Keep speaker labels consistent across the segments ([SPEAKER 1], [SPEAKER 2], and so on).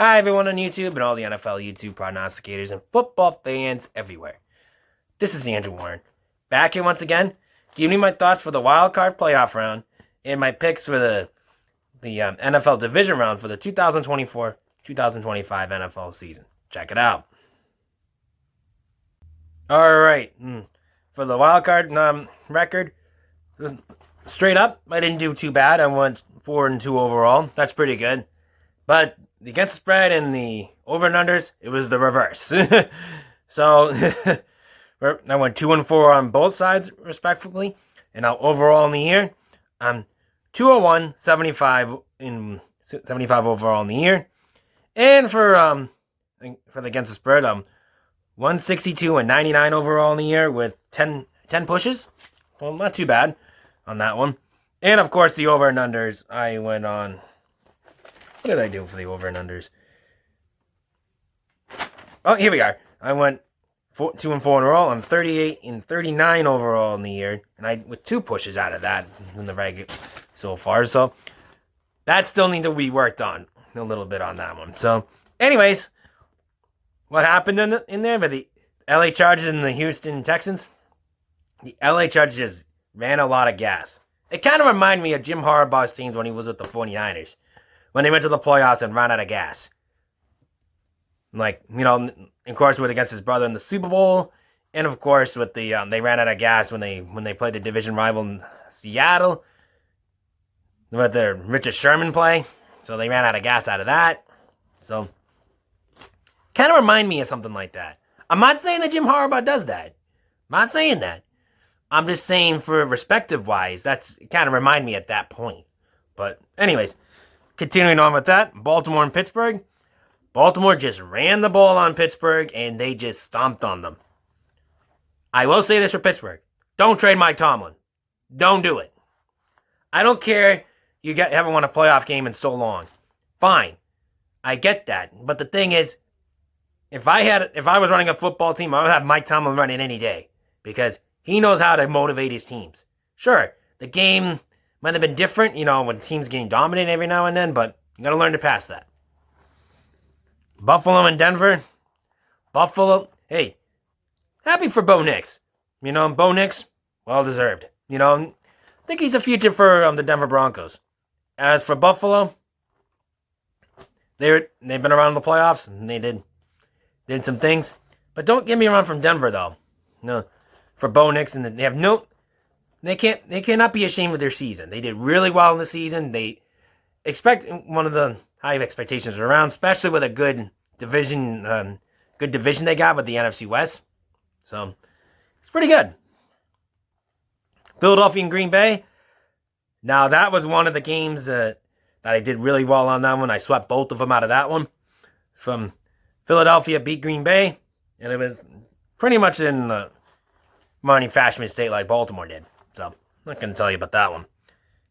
[SPEAKER 1] Hi, everyone on YouTube and all the NFL YouTube prognosticators and football fans everywhere. This is Andrew Warren, back here once again, giving you my thoughts for the wild card playoff round and my picks for the NFL division round for the 2024-2025 NFL season. Check it out. All right, for the wild card record, straight up, I didn't do too bad. I went 4-2 overall. That's pretty good, but against the spread and the over and unders, it was the reverse. So I went 2-4 on both sides, respectively. And now overall in the year, I'm 201, 75 overall in the year. And for the against the spread, I'm 162 and 99 overall in the year with 10 pushes. Well, not too bad on that one. And of course, the over and unders, I went on. What did I do for the over and unders? Oh, here we are. I went 2-4 in a row. I'm 38 and 39 overall in the year, and I with 2 pushes out of that in the regular so far. So that still needs to be worked on a little bit on that one. So, anyways, what happened in there? But the LA Chargers and the Houston Texans. The LA Chargers ran a lot of gas. It kind of reminded me of Jim Harbaugh's teams when he was with the 49ers. When they went to the playoffs and ran out of gas. Like, of course, with against his brother in the Super Bowl. And, of course, with the they ran out of gas when they played the division rival in Seattle. With the Richard Sherman play. So they ran out of gas out of that. So, kind of remind me of something like that. I'm not saying that Jim Harbaugh does that. I'm not saying that. I'm just saying for respective-wise, that's kind of remind me at that point. But, anyways. Continuing on with that, Baltimore and Pittsburgh. Baltimore just ran the ball on Pittsburgh, and they just stomped on them. I will say this for Pittsburgh. Don't trade Mike Tomlin. Don't do it. I don't care you haven't won a playoff game in so long. Fine. I get that. But the thing is, if I was running a football team, I would have Mike Tomlin running any day. Because he knows how to motivate his teams. Sure, the game might have been different, when teams getting dominated every now and then, but you got to learn to pass that. Buffalo and Denver. Buffalo, hey, happy for Bo Nix. Bo Nix, well deserved. I think he's a future for the Denver Broncos. As for Buffalo, they've been around the playoffs, and they did some things. But don't get me wrong from Denver, though. For Bo Nix, and they have They cannot be ashamed of their season. They did really well in the season. They expect one of the high expectations around, especially with a good division they got with the NFC West. So it's pretty good. Philadelphia and Green Bay. Now that was one of the games that I did really well on that one. I swept both of them out of that one. From Philadelphia beat Green Bay, and it was pretty much in money fashion state like Baltimore did. So, I'm not going to tell you about that one.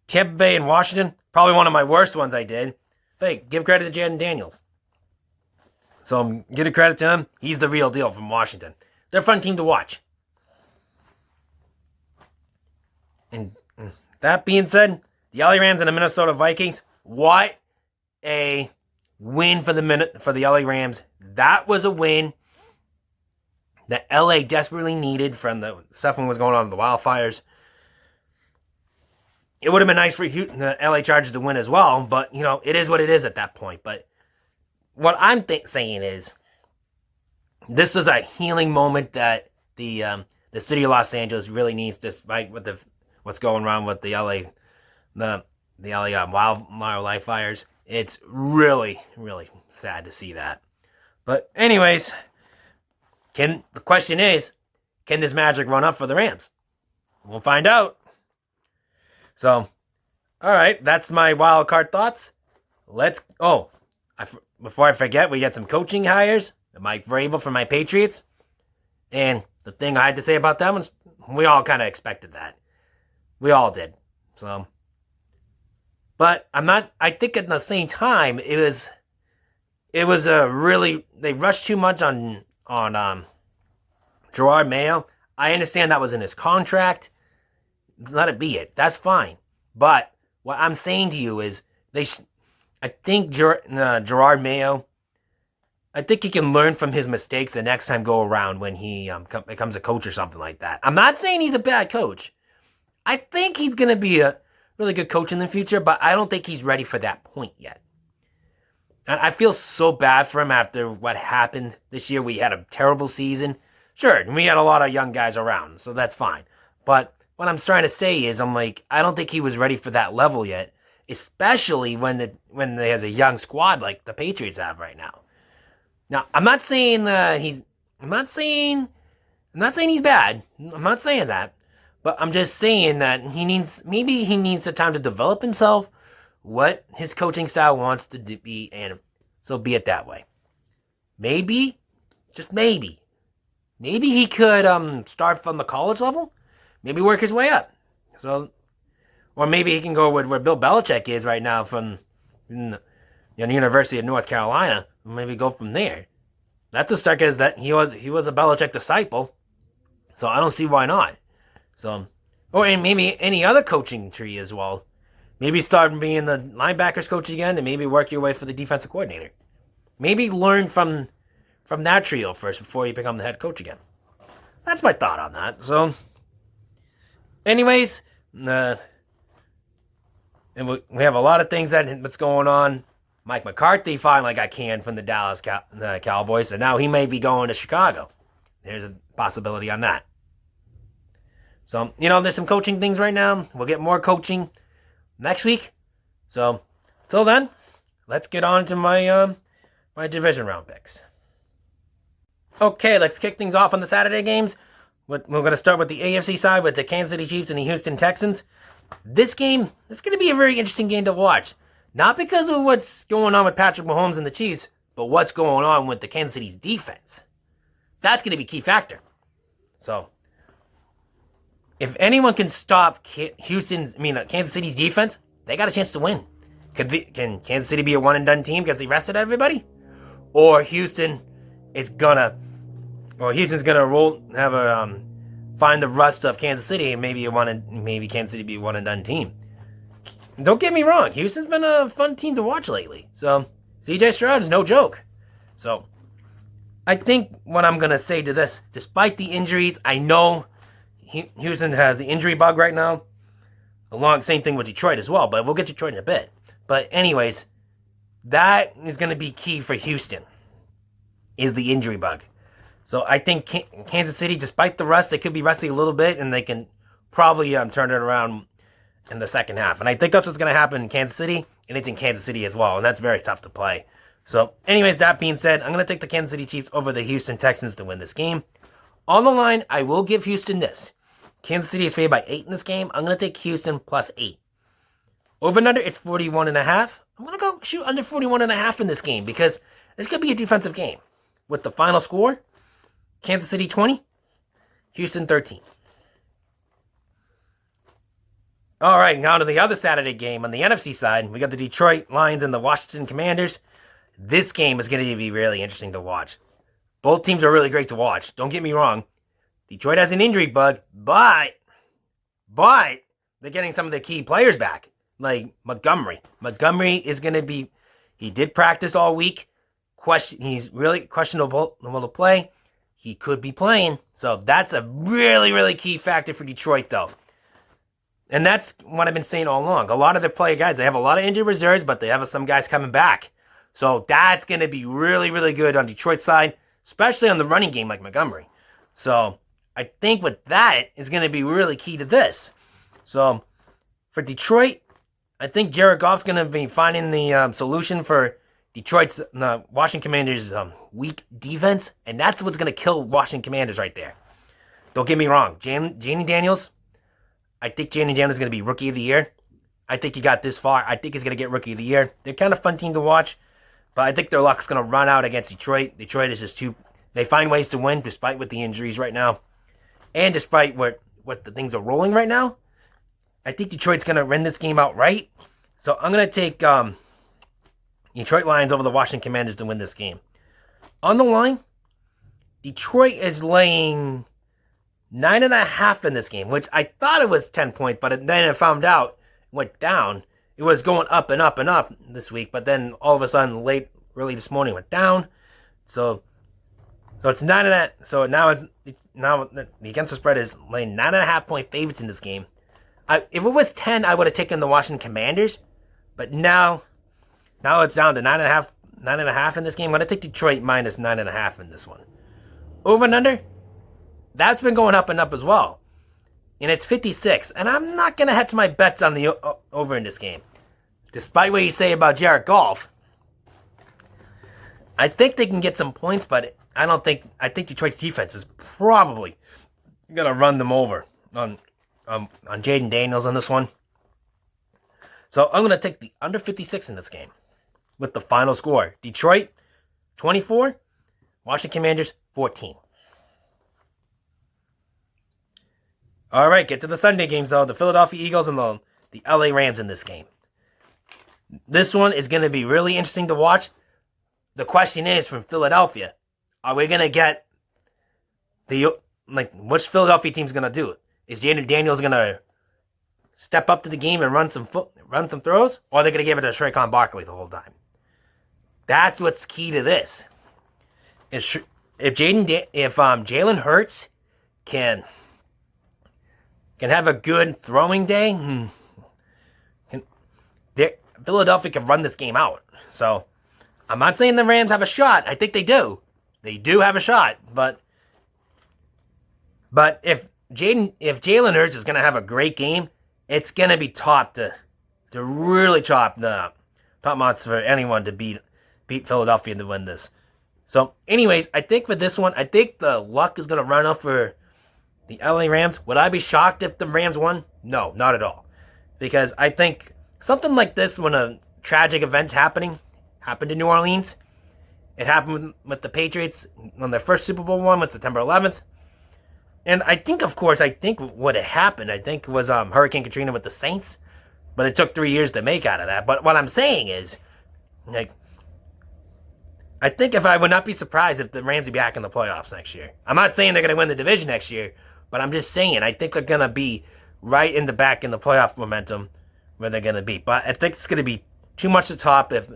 [SPEAKER 1] Tampa Bay and Washington, probably one of my worst ones I did. But hey, give credit to Jaden Daniels. So, give a credit to him. He's the real deal from Washington. They're a fun team to watch. And that being said, the LA Rams and the Minnesota Vikings, what a win for the LA Rams. That was a win that LA desperately needed from the stuff that was going on with the wildfires. It would have been nice for the LA Chargers to win as well, but, it is what it is at that point. But what I'm saying is, this was a healing moment that the city of Los Angeles really needs, despite what's going on with the LA wildlife fires. It's really, really sad to see that. But anyways, the question is, can this magic run up for the Rams? We'll find out. So, all right, that's my wild card thoughts. Before I forget, we got some coaching hires. Mike Vrabel for my Patriots. And the thing I had to say about that one is we all kind of expected that. We all did. So, but I think at the same time, it was a really, they rushed too much on Gerard Mayo. I understand that was in his contract. Let it be it. That's fine. But what I'm saying to you is, I think Gerard Mayo I think he can learn from his mistakes the next time go around when he becomes a coach or something like that. I'm not saying he's a bad coach. I think he's going to be a really good coach in the future, but I don't think he's ready for that point yet. And I feel so bad for him after what happened this year. We had a terrible season. Sure, we had a lot of young guys around, so that's fine. But what I'm trying to say is, I don't think he was ready for that level yet, especially when there's a young squad like the Patriots have right now. Now, I'm not saying he's bad. I'm not saying that. But I'm just saying that maybe he needs the time to develop himself, what his coaching style wants to be, and so be it that way. Maybe, just maybe he could start from the college level, maybe work his way up. So, or maybe he can go with where Bill Belichick is right now from the University of North Carolina. Maybe go from there. That's a start, because that he was a Belichick disciple, so I don't see why not. So, and maybe any other coaching tree as well. Maybe start being the linebackers coach again, and maybe work your way for the defensive coordinator. Maybe learn from that trio first before you become the head coach again. That's my thought on that. So, anyways, and we have a lot of things that's going on. Mike McCarthy finally got canned from the Dallas Cowboys, so now he may be going to Chicago. There's a possibility on that. So, there's some coaching things right now. We'll get more coaching next week. So, till then, let's get on to my my division round picks. Okay, let's kick things off on the Saturday games. We're going to start with the AFC side with the Kansas City Chiefs and the Houston Texans. This game is going to be a very interesting game to watch. Not because of what's going on with Patrick Mahomes and the Chiefs, but what's going on with the Kansas City's defense. That's going to be a key factor. So, if anyone can stop Kansas City's defense, they got a chance to win. Can Kansas City be a one-and-done team because they rested everybody? Or Houston's gonna find the rust of Kansas City and maybe Kansas City be a one-and-done team. Don't get me wrong, Houston's been a fun team to watch lately. So, CJ Stroud is no joke. So, I think what I'm going to say to this, despite the injuries, I know Houston has the injury bug right now. Same thing with Detroit as well, but we'll get Detroit in a bit. But anyways, that is going to be key for Houston, is the injury bug. So I think Kansas City, despite the rust, they could be resting a little bit, and they can probably turn it around in the second half. And I think that's what's going to happen in Kansas City, and it's in Kansas City as well, and that's very tough to play. So anyways, that being said, I'm going to take the Kansas City Chiefs over the Houston Texans to win this game. On the line, I will give Houston this. Kansas City is favored by 8 in this game. I'm going to take Houston plus 8. Over and under, it's 41.5. I'm going to go shoot under 41.5 in this game because this could be a defensive game. With the final score, Kansas City 20, Houston 13. All right, now to the other Saturday game on the NFC side. We got the Detroit Lions and the Washington Commanders. This game is going to be really interesting to watch. Both teams are really great to watch. Don't get me wrong. Detroit has an injury bug, but they're getting some of the key players back, like Montgomery. Montgomery is going to be, he did practice all week. He's really questionable to play. He could be playing. So that's a really, really key factor for Detroit, though. And that's what I've been saying all along. A lot of their player guys, they have a lot of injured reserves, but they have some guys coming back. So that's going to be really, really good on Detroit's side, especially on the running game like Montgomery. So I think with that is going to be really key to this. So for Detroit, I think Jared Goff's going to be finding the solution for Detroit's Washington Commanders' weak defense, and that's what's going to kill Washington Commanders right there. Don't get me wrong. Janie Daniels, I think Janie Daniels is going to be Rookie of the Year. I think he got this far. I think he's going to get Rookie of the Year. They're kind of fun team to watch, but I think their luck's going to run out against Detroit. Detroit is just too... They find ways to win despite with the injuries right now. And despite what the things are rolling right now, I think Detroit's going to win this game outright. So I'm going to take Detroit Lions over the Washington Commanders to win this game. On the line, Detroit is laying 9.5 in this game, which I thought it was 10 points, but then I found out it went down. It was going up and up and up this week, but then all of a sudden, early this morning, went down. So it's 9.5. So now the against the spread is laying 9.5-point favorites in this game. If it was 10, I would have taken the Washington Commanders, but now it's down to 9.5 in this game. I'm gonna take Detroit minus 9.5 in this one. Over and under, that's been going up and up as well, and it's 56. And I'm not gonna head to my bets on the over in this game, despite what you say about Jared Goff. I think they can get some points, but I think Detroit's defense is probably gonna run them over on Jaden Daniels on this one. So I'm gonna take the under 56 in this game with the final score: Detroit 24, Washington Commanders 14. All right, get to the Sunday games though. The Philadelphia Eagles and the LA Rams in this game. This one is gonna be really interesting to watch. The question is, from Philadelphia, are we going to get which Philadelphia team's going to do it? Is Jaden Daniels going to step up to the game and run some throws? Or are they going to give it to Saquon Barkley the whole time? That's what's key to this. If Jalen Hurts can have a good throwing day, Philadelphia can run this game out. So I'm not saying the Rams have a shot. I think they do. They do have a shot, but if Jalen Hurts is going to have a great game, it's going to be tough to really chop the top months for anyone to beat Philadelphia to win this. So, anyways, I think for this one, I think the luck is going to run up for the LA Rams. Would I be shocked if the Rams won? No, not at all, because I think something like this, when a tragic event's happened in New Orleans. It happened with the Patriots on their first Super Bowl one on September 11th. And I think what had happened, was Hurricane Katrina with the Saints. But it took 3 years to make out of that. But what I'm saying is, I think I would not be surprised if the Rams are back in the playoffs next year. I'm not saying they're going to win the division next year, but I'm just saying I think they're going to be right in the back in the playoff momentum where they're going to be. But I think it's going to be too much to top if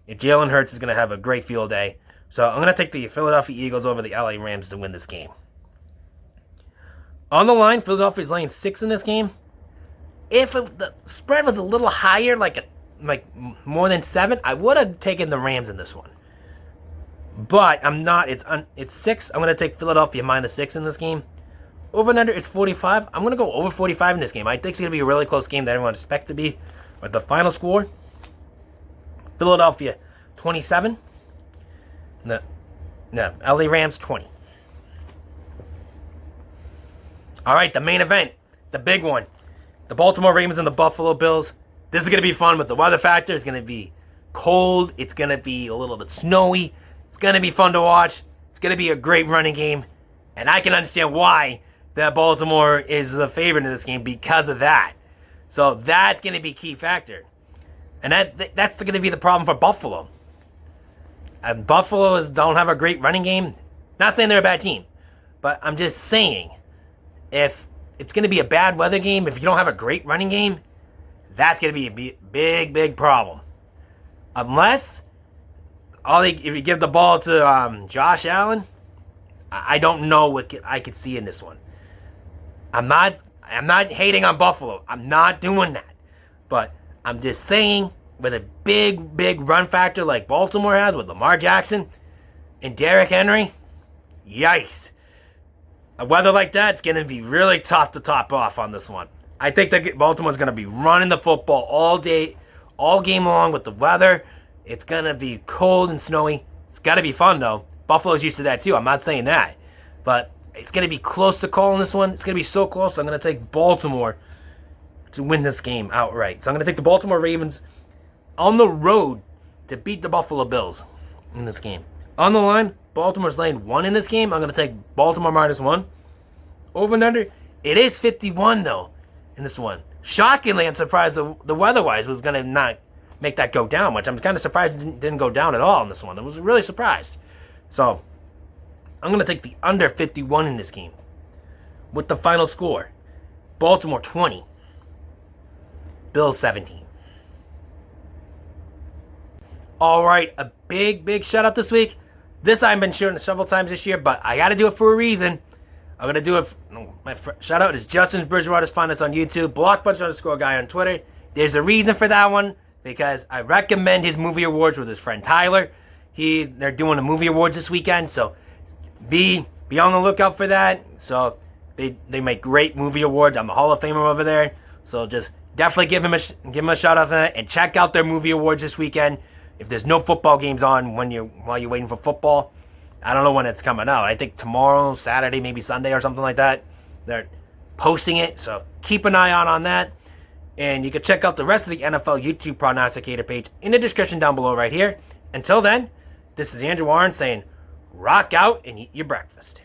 [SPEAKER 1] Jalen Hurts is going to have a great field day. So I'm going to take the Philadelphia Eagles over the LA Rams to win this game. On the line, Philadelphia's laying 6 in this game. If the spread was a little higher, like more than 7, I would have taken the Rams in this one. But I'm not. It's 6. I'm going to take Philadelphia minus 6 in this game. Over and under, it's 45. I'm going to go over 45 in this game. I think it's going to be a really close game that everyone expects to be. But the final score, Philadelphia 27. No, LA Rams 20. All right, the main event, the big one. The Baltimore Ravens and the Buffalo Bills. This is going to be fun with the weather factor. It's going to be cold. It's going to be a little bit snowy. It's going to be fun to watch. It's going to be a great running game. And I can understand why that Baltimore is the favorite in this game because of that. So that's going to be a key factor. And that's going to be the problem for Buffalo. And Buffalo don't have a great running game. Not saying they're a bad team. But I'm just saying, if it's going to be a bad weather game, if you don't have a great running game, that's going to be a big, big problem. Unless if you give the ball to Josh Allen, I don't know what I could see in this one. I'm not hating on Buffalo. I'm not doing that. But I'm just saying, with a big, big run factor like Baltimore has with Lamar Jackson and Derrick Henry, yikes. A weather like that, it's going to be really tough to top off on this one. I think that Baltimore's going to be running the football all day, all game long with the weather. It's going to be cold and snowy. It's got to be fun, though. Buffalo's used to that, too. I'm not saying that. But it's going to be close to calling this one. It's going to be so close, I'm going to take Baltimore to win this game outright. So I'm going to take the Baltimore Ravens on the road to beat the Buffalo Bills in this game. On the line, Baltimore's laying 1 in this game. I'm going to take Baltimore minus 1. Over and under, it is 51, though, in this one. Shockingly, I'm surprised the weather-wise was going to not make that go down much. I'm kind of surprised it didn't go down at all in this one. I was really surprised. So I'm going to take the under 51 in this game with the final score. Baltimore 20. Bills 17. All right, a big, big shout out this week This I've been shooting several times this year, but I got to do it for a reason. I'm going to do it. Shout out is Justin Bridgewater's Finest on YouTube, Blockpunch_guy on Twitter. There's a reason for that one, because I recommend his movie awards with his friend Tyler. They're doing the movie awards this weekend, so be on the lookout for that. So they make great movie awards. I'm a Hall of Famer over there, so just definitely give him a shout out for that, and check out their movie awards this weekend. If there's no football games on while you're waiting for football, I don't know when it's coming out. I think tomorrow, Saturday, maybe Sunday or something like that. They're posting it, so keep an eye out on that. And you can check out the rest of the NFL YouTube prognosticator page in the description down below right here. Until then, this is Andrew Warren saying, rock out and eat your breakfast.